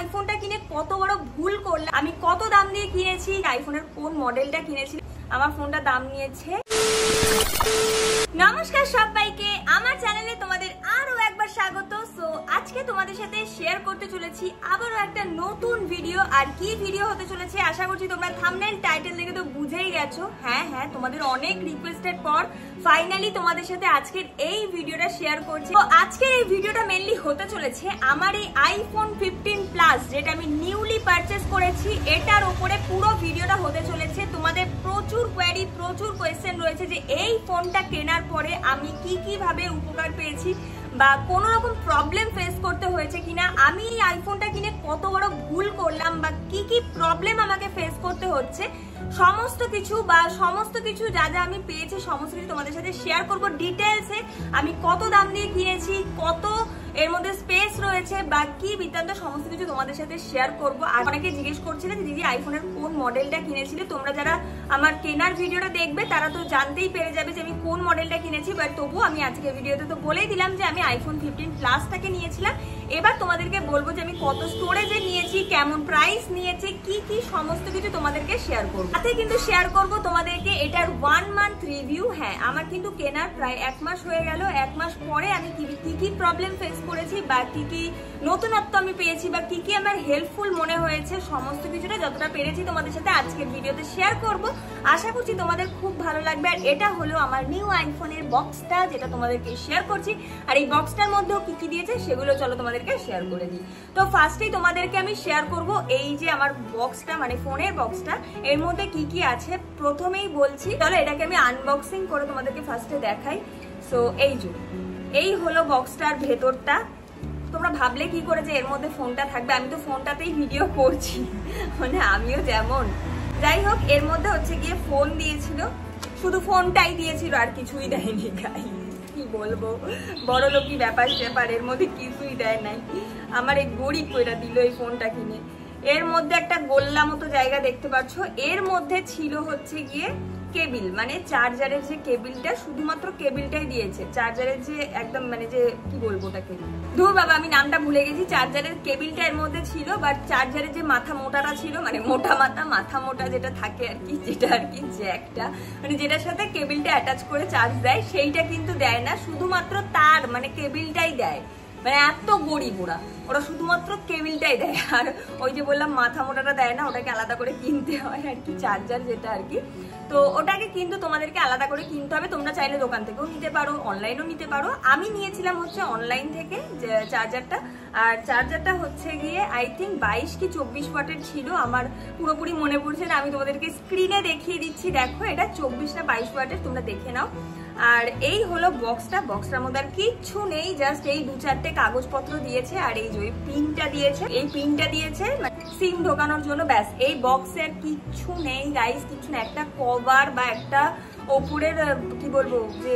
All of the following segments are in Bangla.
আইফোনটা কিনে কত বড় ভুল করলাম, আমি কত দাম দিয়ে কিনেছি, আইফোনের কোন মডেলটা কিনেছি, আমার ফোনটা দাম নিয়েছে। নমস্কার সবাইকে, আমার চ্যানেলে তোমাদের আরো একবার স্বাগত। সো আজকে তোমাদের সাথে শেয়ার করতে চলেছি আবারও একটা নতুন ভিডিও। আর কি ভিডিও হতে চলেছে আশা করছি তোমরা থাম্বনেল টাইটেল দেখে তো বুঝেই গেছো। হ্যাঁ, তোমাদের অনেক রিকোয়েস্টের পর ফাইনালি তোমাদের সাথে আজকের এই ভিডিওটা শেয়ার করছি। তো আজকের এই ভিডিওটা মেনলি হতে চলেছে আমার এই আইফোন 15 প্লাস যেটা আমি নিউলি পারচেজ করেছি, এটার উপরে পুরো ভিডিওটা হতে চলেছে। তোমাদের প্রচুর কোয়েরি, প্রচুর কোয়েশ্চেন রয়েছে যে এই ফোনটা কেনার পরে আমি কি ভাবে উপকার পেয়েছি বা কোনো রকম প্রবলেম ফেস করতে হয়েছে কিনা, আমি এই আইফোনটা কিনে কত বড় ভুল করলাম বা কি প্রবলেম আমাকে ফেস করতে হচ্ছে, সমস্ত কিছু যা আমি পেয়েছি সমস্ত কিছু তোমাদের সাথে শেয়ার করব ডিটেলসে। আমি কত দাম দিয়ে কিনেছি, কত এর মধ্যে স্পেস রয়েছে বা কি বৃত্তান্ত, সমস্ত কিছু তোমাদের সাথে শেয়ার করব। আর অনেকে জিজ্ঞেস করছিলে যে দিদি আইফোনের কোন মডেলটা কিনেছিলে। তোমরা যারা আমার কেনার ভিডিওটা দেখবে তারা তো জানতেই পেরে যাবে যে আমি কোন মডেলটা কিনেছি, বাট তবু আমি আজকের ভিডিওতে তো বলেই দিলাম যে আমি আইফোন 15 প্লাসটাকে নিয়েছিলাম। এবার তোমাদেরকে বলবো যে আমি কত স্টোরেজে নিয়েছি, কেমন প্রাইস নিয়েছে, কি সমস্ত কিছু তোমাদেরকে শেয়ার করবো। তাতে কিন্তু শেয়ার করবো তোমাদেরকে এটার 1 মান্থ রিভিউ। হ্যাঁ, আমার কিন্তু কেনার প্রায় 1 মাস হয়ে গেল। 1 মাস পরে আমি কি প্রবলেম ফেস করেছি বা কি নতুনত্ব আমি পেয়েছি বা কি আমার হেল্পফুল মনে হয়েছে, সমস্ত কিছুটা যতটা পেরেছি তোমাদের সাথে আজকের ভিডিওতে শেয়ার করব। আশা করছি তোমাদের খুব ভালো লাগবে। আর এটা হলো আমার নিউ আইফোনের বক্সটা যেটা তোমাদেরকে শেয়ার করছি। আর এই বক্সটার মধ্যেও কি দিয়েছে সেগুলো চলো তোমাদেরকে শেয়ার করে দিই। তো ফার্স্টেই তোমাদেরকে আমি শেয়ার করব এই যে আমার বক্সটা, মানে ফোনের বক্সটা, এর মধ্যে কি আছে। প্রথমেই বলছি, চলো এটাকে আমি আনবক্সিং করে তোমাদেরকে ফার্স্টে দেখাই। সো এই হলো বক্সটার ভেতরটা। তোমরা ভাবলে কি করে যে এর মধ্যে ফোনটা থাকবে, আমি তো ফোনটাতেই ভিডিও করছি, মানে আমিও যেমন। যাই হোক, এর মধ্যে হচ্ছে গিয়ে ফোন দিয়েছিল, শুধু ফোনটাই দিয়েছিল আর কিছুই দেয়নি। গাই কি বলবো, বড় লোকই ব্যাপার, এর মধ্যে কিছুই দেয় নাই। আমার এই গরিব কইরা দিল এই ফোনটা কিনে। এর মধ্যে একটা গোল্লা মতো জায়গা দেখতে পাচ্ছ, এর মধ্যে ছিল হচ্ছে গিয়ে কেবিল, মানে চার্জারের যে কেবিলটা, শুধুমাত্র কেবিলটাই দিয়েছে। চার্জারের যে একদম মানে যে কি বলবো ওটাকে, ধুর বাবা আমি নামটা ভুলে গেছি। চার্জারের কেবিলটা এর মধ্যে ছিল, বাট চার্জারের যে মাথা মোটাটা ছিল, মানে মাথা মোটা যেটা থাকে আর কি, যেটা আর কি জ্যাকটা, মানে যেটার সাথে কেবিলটা অ্যাটাচ করে চার্জ দেয়, সেইটা কিন্তু দেয় না, শুধুমাত্র তার মানে কেবিলটাই দেয়। মানে এত গরিব ওরা শুধুমাত্র কেবিলটাই দেয়। আর ওই যে বললাম মাথা মোটাটা দেয় না, ওটাকে আলাদা করে কিনতে হয় আর কি, চার্জার যেটা আর কি। তো ওটাকে কিন্তু তোমাদেরকে আলাদা করে কিনতে হবে। তোমরা চাইলে দোকান থেকেও নিতে পারো, অনলাইনেও নিতে পারো। আমি নিয়েছিলাম হচ্ছে অনলাইন থেকে যে চার্জারটা। আর চার্জারটা হচ্ছে গিয়ে আই থিঙ্ক 22 কি 24 ওয়াটের ছিল, আমার পুরোপুরি মনে পড়ছে না। আমি তোমাদেরকে স্ক্রিনে দেখিয়ে দিচ্ছি, দেখো এটা 24 না 22 ওয়াটের, তোমরা দেখে নাও। আর এই হলো বক্সটার মধ্যে আর কিচ্ছু নেই, জাস্ট এই 2-4টে কাগজপত্র দিয়েছে আর এই যে পিনটা দিয়েছে, এই পিনটা দিয়েছে সিম ঢোকানোর জন্য, ব্যাস। এই বক্সের কিচ্ছু নেই গাইস, কিচ্ছু না। একটা কভার বা একটা ওপরের কি বলবো যে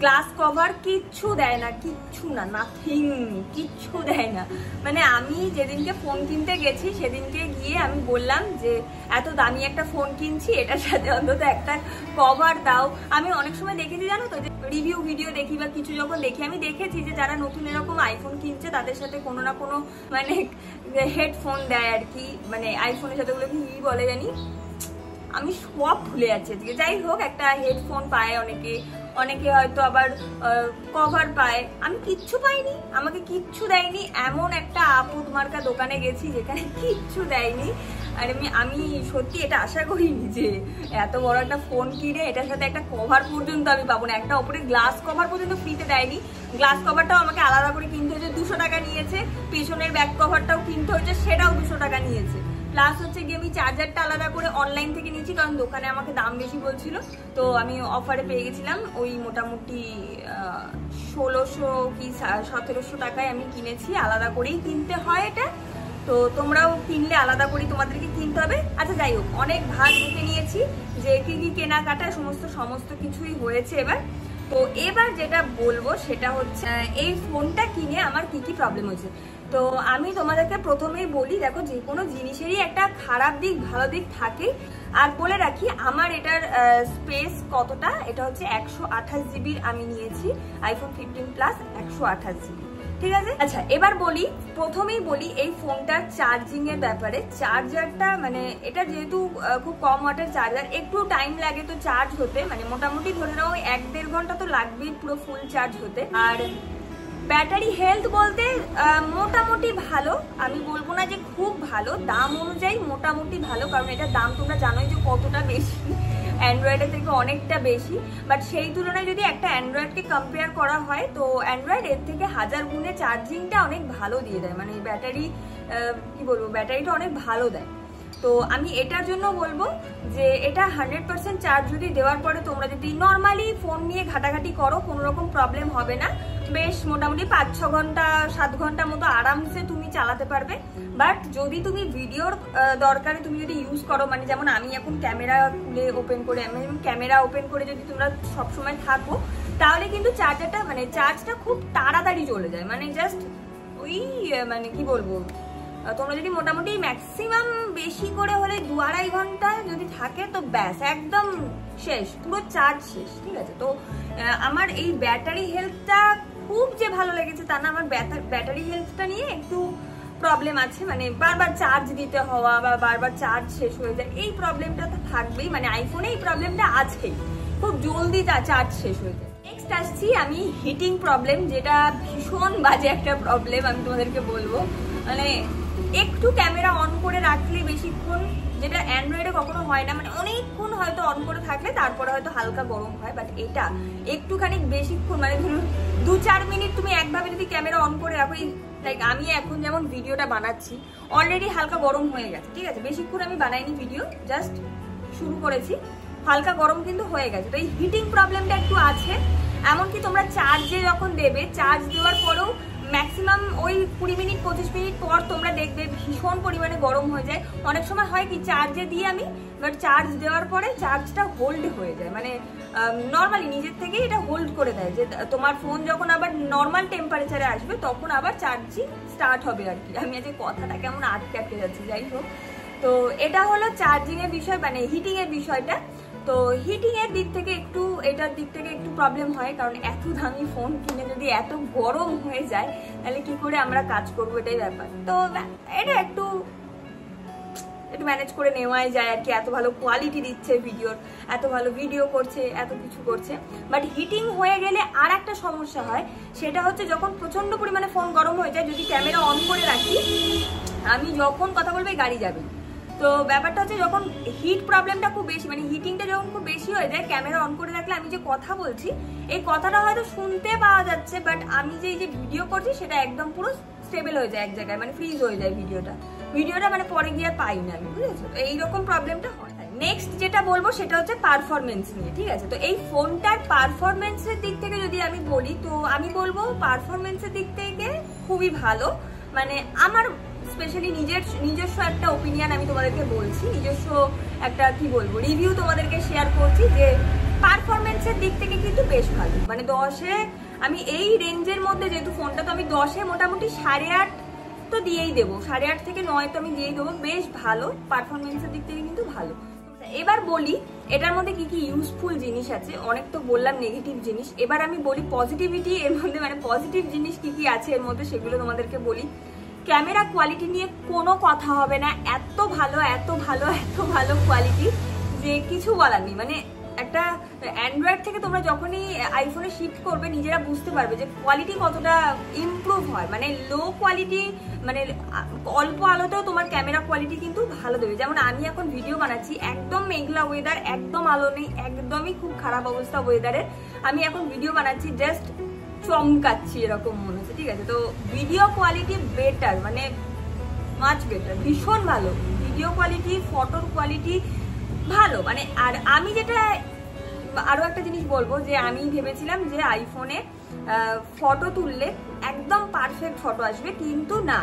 গ্লাস কভার কিচ্ছু দেয় না, কিচ্ছু না, নাথিং, কিচ্ছু দেয় না। মানে আমি যেদিনকে ফোন কিনতে গেছি সেদিনকে গিয়ে আমি বললাম যে এত দামি একটা ফোন কিনছি, এটার সাথে অন্তত একটা কভার দাও। আমি অনেক সময় দেখেছি জানো তো, যে রিভিউ ভিডিও দেখি বা কিছু যখন দেখি, আমি দেখেছি যে যারা নতুন এরকম আইফোন কিনছে তাদের সাথে কোনো না কোনো মানে হেডফোন দেয় আর কি, মানে আইফোনের সাথে ওগুলো কি বলে জানি, আমি সব ভুলে যাচ্ছি আজকে। যাই হোক, একটা হেডফোন পায় অনেকে হয়তো আবার কভার পায়, আমি কিচ্ছু পাইনি, আমাকে কিচ্ছু দেয়নি। এমন একটা আপদ মার্কা দোকানে গেছি যেখানে কিচ্ছু দেয়নি। আর আমি সত্যি এটা আশা করিনি যে এত বড় একটা ফোন কিনে এটার সাথে একটা কভার পর্যন্ত আমি পাবো না, একটা ওপরে গ্লাস কভার পর্যন্ত ফ্রিতে দেয়নি। গ্লাস কভারটাও আমাকে আলাদা করে কিনতে হয়েছে, 200 টাকা নিয়েছে। পেছনের ব্যাক কভারটাও কিনতে হয়েছে, সেটাও 200 টাকা নিয়েছে। প্লাস হচ্ছে গিয়ে আমি চার্জারটা আলাদা করে অনলাইন থেকে নিয়েছি, কারণ দোকানে আমাকে দাম বেশি বলছিল। তো আমি অফারে পেয়ে গেছিলাম, ওই মোটামুটি 1600 কি 1700 টাকায় আমি কিনেছি। আলাদা করেই কিনতে হয় এটা, তো তোমরাও কিনলে আলাদা করেই তোমাদেরকে কিনতে হবে। আচ্ছা যাই হোক, অনেক ভাগ বুকে নিয়েছি যে কি কেনাকাটা সমস্ত কিছুই হয়েছে এবার। তো এবার যেটা বলবো সেটা হচ্ছে এই ফোনটা কিনে আমার কি প্রবলেম হয়েছে। তো আমি তোমাদেরকে প্রথমেই বলি, দেখো যে কোনো জিনিসেরই একটা খারাপ দিক ভালো দিক থাকে। আর বলে রাখি আমার এটার স্পেস কতটা, এটা হচ্ছে 128 জিবির আমি নিয়েছি, আইফোন 15 প্লাস 128 জিবি। ঠিক আছে। আচ্ছা এবার বলি, প্রথমেই বলি এই ফোনটার চার্জিং এর ব্যাপারে। চার্জারটা মানে এটা যেহেতু খুব কম ওয়াটের চার্জার, একটু টাইম লাগে তো চার্জ হতে, মানে মোটামুটি ধরে নাও 1-1.5 ঘন্টা তো লাগবেই পুরো ফুল চার্জ হতে। আর ব্যাটারি হেলথ বলতে মোটামুটি ভালো, আমি বলবো না যে খুব ভালো, দাম অনুযায়ী মোটামুটি ভালো, কারণ এটার দাম তোমরা জানোই যে কতটা বেশি, অ্যান্ড্রয়েডের থেকে অনেকটা বেশি। বাট সেই তুলনায় যদি একটা অ্যান্ড্রয়েডকে কম্পেয়ার করা হয় তো অ্যান্ড্রয়েড এর থেকে 1000 গুণে চার্জিংটা অনেক ভালো দিয়ে দেয়, মানে ব্যাটারি কি বলবো, ব্যাটারিটা অনেক ভালো দেয়। তো আমি এটার জন্য বলবো যে এটা 100% চার্জ যদি দেওয়ার পরে তোমরা যদি নর্মালি ফোন নিয়ে ঘাটাঘাটি করো কোনো রকম প্রবলেম হবে না, বেশ মোটামুটি 5-6 ঘন্টা 7 ঘন্টা মতো আরামসে তুমি চালাতে পারবে। বাট যদি তুমি ভিডিওর দরকারে তুমি যদি ইউজ করো, মানে যেমন আমি এখন ক্যামেরা খুলে ওপেন করে, আমি ক্যামেরা ওপেন করে যদি তোমরা সবসময় থাকো তাহলে কিন্তু চার্জারটা মানে চার্জটা খুব তাড়াতাড়ি চলে যায়, মানে জাস্ট ওই মানে কি বলবো, তোমরা যদি মোটামুটি ম্যাক্সিমাম বেশি করে হলে 2-2.5 ঘন্টা যদি থাকে তো ব্যাস একদম শেষ, পুরো চার্জ শেষ। ঠিক আছে, তো আমার এই ব্যাটারি হেলথটা খুব যে ভালো লেগেছে তা না, আমার ব্যাটারি হেলথটা নিয়ে একটু প্রবলেম আছে, মানে বারবার চার্জ দিতে হওয়া বা বারবার চার্জ শেষ হয়ে যায়, এই প্রবলেমটা তো থাকবেই, মানে আইফোনে এই প্রবলেমটা আছেই, খুব জলদি চার্জ শেষ হয়ে যায়। নেক্সট আসছি আমি হিটিং প্রবলেম, যেটা ভীষণ বাজে একটা প্রবলেম আমি তোমাদেরকে বলবো, মানে একটু ক্যামেরা অন করে রাখলে বেশিক্ষণ, যেটা অ্যান্ড্রয়েডে কখনো হয় না, মানে অনেকক্ষণ হয়তো অন করে থাকলে তারপরে হয়তো হালকা গরম হয়, বাট এটা একটুখানি বেশিক্ষণ, মানে ধরুন 2-4 মিনিট তুমি একভাবে যদি ক্যামেরা অন করে রাখো, লাইক আমি এখন যেমন ভিডিওটা বানাচ্ছি অলরেডি হালকা গরম হয়ে গেছে, ঠিক আছে, বেশিক্ষণ আমি বানাইনি ভিডিও, জাস্ট শুরু করেছি, হালকা গরম কিন্তু হয়ে গেছে। তো এই হিটিং প্রবলেমটা একটু আছে, এমনকি তোমরা চার্জে যখন দেবে, চার্জ দেওয়ার পরেও ম্যাক্সিমাম ওই 20 মিনিট 25 মিনিট পর তোমরা দেখবে ভীষণ পরিমাণে গরম হয়ে যায়। অনেক সময় হয় কি চার্জে দিয়ে আমি, বাট চার্জ দেওয়ার পরে চার্জটা হোল্ড হয়ে যায়, মানে নর্মালি নিজের থেকেই এটা হোল্ড করে দেয়, যে তোমার ফোন যখন আবার নর্মাল টেম্পারেচারে আসবে তখন আবার চার্জিং স্টার্ট হবে আর কি। আমি আজকে কথাটা কেমন আটকে যাচ্ছি, যাই হোক। তো এটা হলো চার্জিং এর বিষয়, মানে হিটিং এর বিষয়টা। তো হিটিং এর দিক থেকে একটু, এটার দিক থেকে একটু প্রবলেম হয়, কারণ এত দামি ফোন কিনে যদি এত গরম হয়ে যায় তাহলে কি করে আমরা কাজ করবো, এটাই ব্যাপার। তো এটা একটু ম্যানেজ করে নেওয়াই যায় আর কি, এত ভালো কোয়ালিটি দিচ্ছে ভিডিওর, এত ভালো ভিডিও করছে, এত কিছু করছে। বাট হিটিং হয়ে গেলে আর একটা সমস্যা হয়, সেটা হচ্ছে যখন প্রচন্ড পরিমাণে ফোন গরম হয়ে যায়, যদি ক্যামেরা অন করে রাখি, আমি যখন কথা বলবো গাড়ি যাবে। তো ব্যাপারটা হচ্ছে যখন হিট প্রবলেমটা খুব বেশি, মানে হিটিংটা যখন খুব বেশি হয়ে যায়, ক্যামেরা অন করে রাখলে আমি যে কথা বলছি এই কথাটা হয়তো শুনতে পাওয়া যাচ্ছে, বাট আমি যে ভিডিও করছি সেটা একদম পুরো স্টেবল হয়ে যায় এক জায়গায়, মানে ফ্রিজ হয়ে যায় ভিডিওটা মানে পরে গিয়ে আর পাই না আমি, বুঝেছো? তো এইরকম প্রবলেমটা হয়। নেক্সট যেটা বলবো সেটা হচ্ছে পারফরমেন্স নিয়ে, ঠিক আছে। তো এই ফোনটার পারফরমেন্সের দিক থেকে যদি আমি বলি, তো আমি বলবো পারফরমেন্সের দিক থেকে খুবই ভালো, মানে আমার স্পেশালি নিজস্ব একটা ওপিনিয়ন আমি তোমাদেরকে বলছি, নিজস্ব একটা কি বলবো রিভিউ তোমাদেরকে শেয়ার করছি, যে পারফরমেন্সের দিক থেকে কিন্তু বেশ ভালো, মানে 10-এ আমি এই রেঞ্জের মধ্যে, যেহেতু ফোনটা তো আমি 10-এ মোটামুটি 8.5 তো দিয়েই দেবো, 8.5 থেকে 9 তো আমি দিয়েই দেবো, বেশ ভালো পারফরমেন্সের দিক থেকে কিন্তু ভালো। এবার বলি এটার মধ্যে কি কি ইউজফুল জিনিস আছে, অনেক তো বললাম নেগেটিভ জিনিস, এবার আমি বলি পজিটিভিটি এর মধ্যে, মানে পজিটিভ জিনিস কি কি আছে এর মধ্যে সেগুলো তোমাদেরকে বলি। ক্যামেরা কোয়ালিটি নিয়ে কোনো কথা হবে না, এত ভালো এত ভালো এত ভালো কোয়ালিটি যে কিছু বলার নেই। মানে একটা অ্যান্ড্রয়েড থেকে তোমরা যখনই আইফোনে শিফট করবে নিজেরা বুঝতে পারবে যে কোয়ালিটি কতটা ইমপ্রুভ হয়, মানে লো কোয়ালিটি, মানে অল্প আলোতেও তোমার ক্যামেরা কোয়ালিটি কিন্তু ভালো দেবে। যেমন আমি এখন ভিডিও বানাচ্ছি, একদম মেঘলা ওয়েদার, একদম আলো নেই, একদমই খুব খারাপ অবস্থা ওয়েদারের, আমি এখন ভিডিও বানাচ্ছি, জাস্ট চমকাচ্ছি এরকম মনে হচ্ছে, ঠিক আছে। তো ভিডিও কোয়ালিটি বেটার, মানে মাচ বেটার, ভীষণ ভালো ভিডিও কোয়ালিটি, ফটোর কোয়ালিটি ভালো, মানে। আর আমি যেটা আরো একটা জিনিস বলবো, যে আমি ভেবেছিলাম যে আইফোনে ফটো তুললে একদম পারফেক্ট ফটো আসবে, কিন্তু না,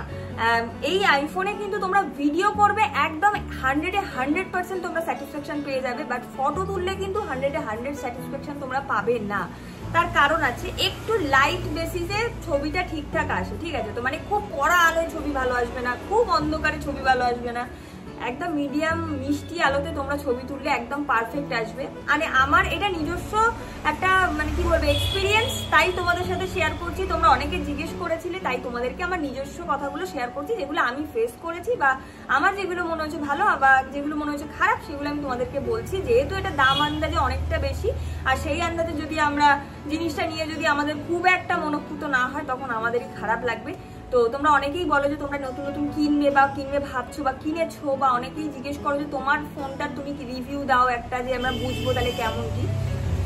এই আইফোনে কিন্তু তোমরা ভিডিও করবে একদম 100-এ 100% তোমরা স্যাটিসফ্যাকশন পেয়ে যাবে, বাট ফটো তুললে কিন্তু 100-এ 100 স্যাটিসফ্যাকশন তোমরা পাবে না। তার কারণ আছে, একটু লাইট বেসিসে ছবিটা ঠিকঠাক আসে, ঠিক আছে। তো মানে খুব কড়া আলোয় ছবি ভালো আসবে না, খুব অন্ধকারে ছবি ভালো আসবে না, একদম মিডিয়াম মিষ্টি আলোতে তোমরা ছবি তুললে একদম পারফেক্ট আসবে। মানে আমার এটা নিজস্ব একটা মানে কি বলবো এক্সপিরিয়েন্স, তাই তোমাদের সাথে শেয়ার করছি। তোমরা অনেকে জিজ্ঞেস করেছিলে, তাই তোমাদেরকে আমার নিজস্ব কথাগুলো শেয়ার করছি, যেগুলো আমি ফেস করেছি বা আমার যেগুলো মনে হচ্ছে ভালো বা যেগুলো মনে হচ্ছে খারাপ সেগুলো আমি তোমাদেরকে বলছি। যেহেতু এটা দাম আন্দাজে অনেকটা বেশি, আর সেই আন্দাজে যদি আমরা জিনিসটা নিয়ে যদি আমাদের খুব একটা মনোপুত না হয় তখন আমাদেরই খারাপ লাগবে। তো তোমরা অনেকেই বলো যে তোমরা নতুন নতুন কিনবে বা কিনবে ভাবছো বা কিনেছো, বা অনেকেই জিজ্ঞেস করো যে তোমার ফোনটার তুমি কি রিভিউ দাও একটা, যে আমরা বুঝবো তাহলে কেমন কি।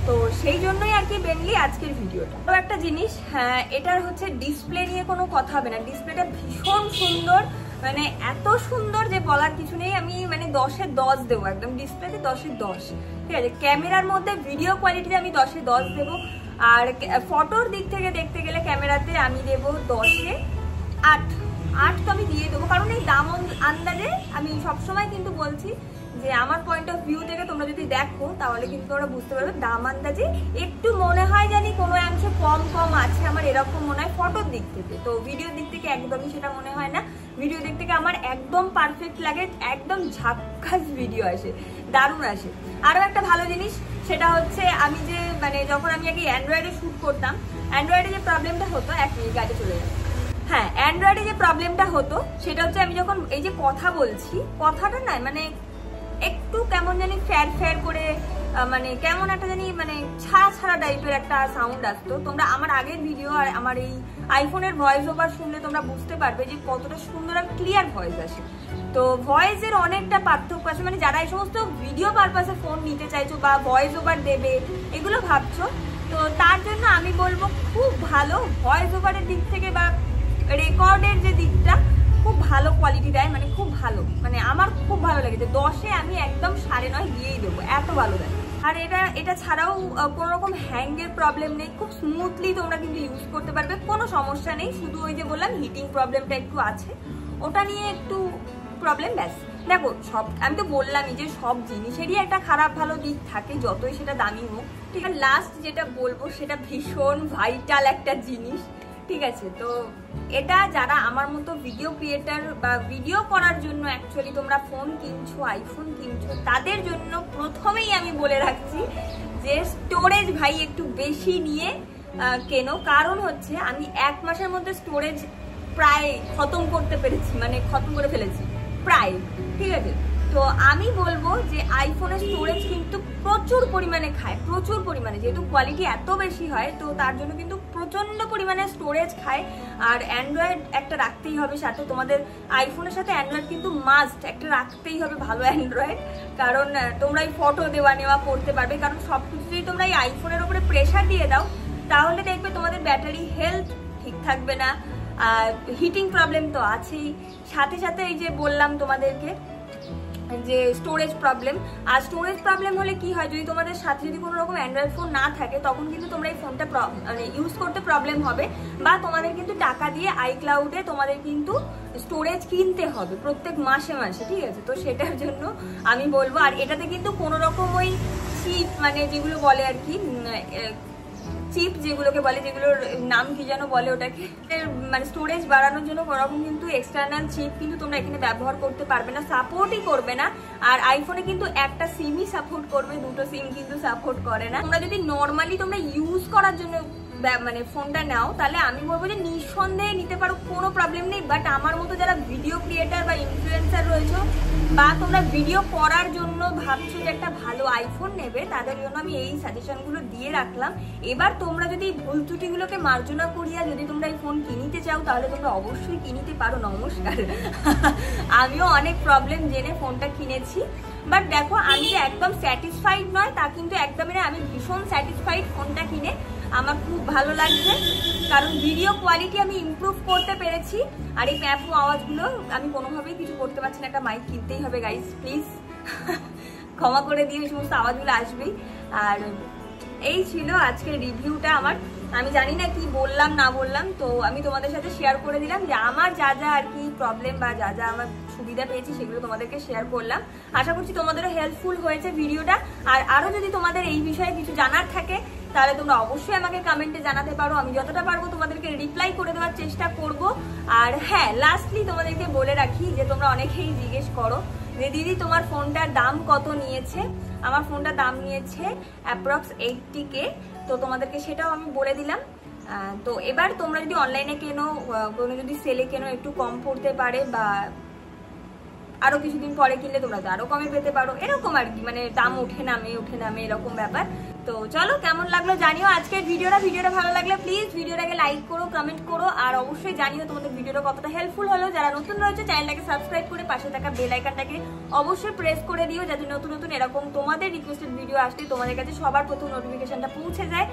তো সেই জন্যই আর কি মেনলি আজকের ভিডিওটা। তো একটা জিনিস, হ্যাঁ, এটার হচ্ছে ডিসপ্লে নিয়ে কোনো কথা হবে না। ডিসপ্লেটা ভীষণ সুন্দর, মানে এত সুন্দর যে বলার কিছু নেই। আমি মানে 10-এ 10 দেবো, একদম ডিসপ্লেতে 10-এ 10, ঠিক আছে। ক্যামেরার মধ্যে ভিডিও কোয়ালিটিতে আমি 10-এ 10 দেবো, আর ফটোর দিক থেকে দেখতে গেলে ক্যামেরাতে আমি দেবো 10-এ 8 তো আমি দিয়ে দেবো। কারণ এই দাম আন্দাজে আমি সবসময় কিন্তু বলছি যে আমার পয়েন্ট অফ ভিউ থেকে তোমরা যদি দেখো তাহলে কিন্তু তোমরা বুঝতে পারবে দাম আন্দাজে একটু মনে হয় জানি কোনো অংশে কম আছে আমার, এরকম মনে হয় ফটোর দিক থেকে। তো ভিডিওর দিক থেকে একদমই সেটা মনে হয় না। ভিডিও দিক থেকে আমার একদম পারফেক্ট লাগে, একদম ঝাক্কাস ভিডিও আসে, দারুণ আসে। আরও একটা ভালো জিনিস সেটা হচ্ছে আমি যে মানে যখন আমি আগে অ্যান্ড্রয়েডে শ্যুট করতাম, অ্যান্ড্রয়েডে যে প্রবলেমটা হতো, এক মিনিট গাড়ি চলে যাবে। হ্যাঁ, অ্যান্ড্রয়েডে যে প্রবলেমটা হতো সেটা হচ্ছে আমি যখন এই যে কথা বলছি, কথাটা না মানে একটু কেমন জানি ফ্যার করে, মানে কেমন একটা জানি মানে ছাড়া টাইপের একটা সাউন্ড আসতো। তোমরা আমার আগের ভিডিও আর আমার এই আইফোনের ভয়েস ওভার শুনলে তোমরা বুঝতে পারবে যে কতটা সুন্দর আর ক্লিয়ার ভয়েস আসে। তো ভয়েসের অনেকটা পার্থক্য আছে। মানে যারা এই সমস্ত ভিডিও পারপাসে ফোন নিতে চাইছো বা ভয়েস ওভার দেবে এগুলো ভাবছো, তো তার জন্য আমি বলবো খুব ভালো ভয়েস ওভারের দিক থেকে বা রেকর্ডের যে দিকটা খুব ভালো কোয়ালিটি দেয়, মানে খুব ভালো, মানে আমার খুব ভালো লেগেছে। 10-এ আমি একদম 9.5 দিয়েই দেবো, এত ভালো দেয়। আর এটা ছাড়াও কোনো রকম হ্যাঙ্গের প্রবলেম নেই, খুব স্মুথলি তোমরা কিন্তু ইউজ করতে পারবে, কোনো সমস্যা নেই। শুধু ওই যে বললাম হিটিং প্রবলেমটা একটু আছে, ওটা নিয়ে একটু প্রবলেম, ব্যাস। দেখো সব আমি তো বললামই যে সব জিনিসেরই একটা খারাপ ভালো দিক থাকে, যতই সেটা দামি হোক, ঠিক আছে। লাস্ট যেটা বলবো সেটা ভীষণ ভাইটাল একটা জিনিস, ঠিক আছে। তো এটা যারা আমার মতো ভিডিও ক্রিয়েটার বা ভিডিও করার জন্য অ্যাকচুয়ালি তোমরা ফোন কিনছো, আইফোন কিনছো, তাদের জন্য প্রথমেই আমি বলে রাখছি যে স্টোরেজ ভাই একটু বেশি নিয়ে কেনো। কারণ হচ্ছে আমি 1 মাসের মধ্যে স্টোরেজ প্রায় খতম করতে পেরেছি, মানে খতম করে ফেলেছি প্রায়, ঠিক আছে। তো আমি বলবো যে আইফোনের স্টোরেজ কিন্তু প্রচুর পরিমাণে খায়, প্রচুর পরিমাণে, যেহেতু কোয়ালিটি এত বেশি হয় তো তার জন্য কিন্তু প্রচন্ড পরিমাণে স্টোরেজ খায়। আর অ্যান্ড্রয়েড একটা রাখতেই হবে সাথে, তোমাদের আইফোনের সাথে অ্যান্ড্রয়েড কিন্তু মাস্ট একটা রাখতেই হবে, ভালো অ্যান্ড্রয়েড। কারণ তোমরা এই ফটো দেওয়া নেওয়া করতে পারবে, কারণ সব কিছু যদি তোমরা এই আইফোনের উপরে প্রেশার দিয়ে দাও তাহলে দেখবে তোমাদের ব্যাটারি হেলথ ঠিক থাকবে না, আর হিটিং প্রবলেম তো আছেই, সাথে এই যে বললাম তোমাদেরকে যে স্টোরেজ প্রবলেম। আর স্টোরেজ প্রবলেম হলে কি হয়, যদি তোমাদের সাথে যদি কোনো রকম অ্যান্ড্রয়েড ফোন না থাকে তখন কিন্তু তোমরা এই ফোনটা মানে ইউজ করতে প্রবলেম হবে, বা তোমাদের কিন্তু টাকা দিয়ে আইক্লাউডে তোমাদের কিন্তু স্টোরেজ কিনতে হবে প্রত্যেক মাসে, ঠিক আছে। তো সেটার জন্য আমি বলবো, আর এটাতে কিন্তু কোনো রকম ওই চিপ মানে যেগুলো বলে আর কি, চিপ যেগুলোকে বলে, যেগুলোর নাম কি যেন বলে ওটাকে, মানে স্টোরেজ বাড়ানোর জন্য কোনোরকম কিন্তু এক্সটার্নাল চিপ কিন্তু তোমরা এখানে ব্যবহার করতে পারবে না, সাপোর্টই করবে না। আর আইফোনে কিন্তু একটা সিমই সাপোর্ট করবে, দুটো সিম কিন্তু সাপোর্ট করে না। তোমরা যদি নর্মালি তোমরা ইউজ করার জন্য মানে ফোনটা নাও তাহলে আমি বলবো যে নিঃসন্দেহে নিতে পারো, কোনো প্রবলেম নেই। বাট আমার মতো যারা ভিডিও ক্রিয়েটার বা ইনফ্লুয়েন্সার রয়েছে বা তোমরা ভিডিও করার জন্য ভাবছো যে একটা ভালো আইফোন নেবে, তাদের জন্য আমি এই সাজেশনগুলো দিয়ে রাখলাম। এবার তোমরা যদি ভুল ত্রুটিগুলোকে মার্জনা করিয়া যদি তোমরা এই ফোন কিনিতে চাও তাহলে তোমরা অবশ্যই কিনিতে পারো, নমস্কার। আমিও অনেক প্রবলেম জেনে ফোনটা কিনেছি, বাট দেখো আমি যে একদম স্যাটিসফাইড নয় তা কিন্তু একদমই না, আমি ভীষণ স্যাটিসফাইড ফোনটা কিনে, আমার খুব ভালো লাগছে। কারণ ভিডিও কোয়ালিটি আমি ইমপ্রুভ করতে পেরেছি। আর এই প্যাপু আওয়াজগুলো আমি কোনোভাবেই কিছু করতে পারছি না, একটা মাইক কিনতেই হবে গাইজ, প্লিজ ক্ষমা করে দিয়ে ওই সমস্ত আওয়াজগুলো আসবেই। আর এই ছিল আজকের রিভিউটা আমার। আমি জানি না কি বললাম না বললাম, তো আমি তোমাদের সাথে শেয়ার করে দিলাম যে আমার যা যা আর কি প্রবলেম বা যা যা আমার সুবিধা পেয়েছি সেগুলো তোমাদেরকে শেয়ার করলাম। আশা করছি তোমাদেরও হেল্পফুল হয়েছে ভিডিওটা। আর আরও যদি তোমাদের এই বিষয়ে কিছু জানার থাকে তাহলে তোমরা অবশ্যই আমাকে কমেন্টে জানাতে পারো, আমি যতটা পারবো তোমাদেরকে রিপ্লাই করে দেওয়ার চেষ্টা করব। আর হ্যাঁ, লাস্টলি তোমাদেরকে বলে রাখি যে তোমরা অনেকেই জিজ্ঞেস করো যে দিদি তোমার ফোনটার দাম কত নিয়েছে। আমার ফোনটার দাম নিয়েছে অ্যাপ্রক্স 80K। তো তোমাদেরকে সেটাও আমি বলে দিলাম। তো এবার তোমরা যদি অনলাইনে কেনো, কোনো যদি সেলে কেনো একটু কম পড়তে পারে, বা আরো কিছুদিন পরে কিনলে তোমরা তো আরো কমে পেতে পারো, এরকম আর কি, মানে দাম ওঠে নামে এরকম ব্যাপার। তো চলো কেমন লাগলো জানিও আজকের ভিডিওটা ভালো লাগলে প্লিজ ভিডিওটাকে লাইক করো, কমেন্ট করো, আর অবশ্যই জানিও তোমাদের ভিডিওটা কতটা হেল্পফুল হলো। যারা নতুন রয়েছে চ্যানেলটাকে সাবস্ক্রাইব করে পাশে থাকা বেল আইকনটাকে অবশ্যই প্রেস করে দিও, যাতে নতুন এরকম তোমাদের রিকোয়েস্টেড ভিডিও আসলে তোমাদের কাছে সবার প্রথম নোটিফিকেশনটা পৌঁছে যায়।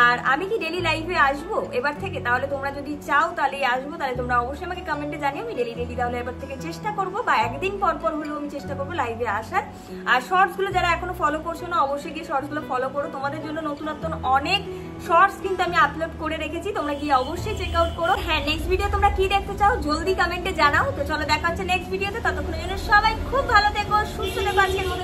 আর আমি কি ডেলি লাইভে আসবো এবার থেকে? তাহলে তোমরা যদি চাও তাহলেই আসবো, তাহলে তোমরা অবশ্যই আমাকে কমেন্টে জানিও। আমি ডেলি তাহলে এবার থেকে চেষ্টা করবো, বা একদিন পর হলেও আমি চেষ্টা করবো লাইভে আসার। আর শর্টস গুলো যারা এখনো ফলো করছো না, অবশ্যই গিয়ে শর্টস গুলো ফলো করো। তোমাদের জন্য নতুনত্ব অনেক শর্টস কিন্তু আমি আপলোড করে রেখেছি, তোমরা গিয়ে অবশ্যই চেক আউট করো। হ্যাঁ, নেক্সট ভিডিও তোমরা কি দেখতে চাও জলদি কমেন্টে জানাও। তো চলো দেখা হচ্ছে নেক্সট ভিডিওতে, ততক্ষণের জন্য সবাই খুব ভালো থেকো, সুস্থ থেকো। আজকের মতো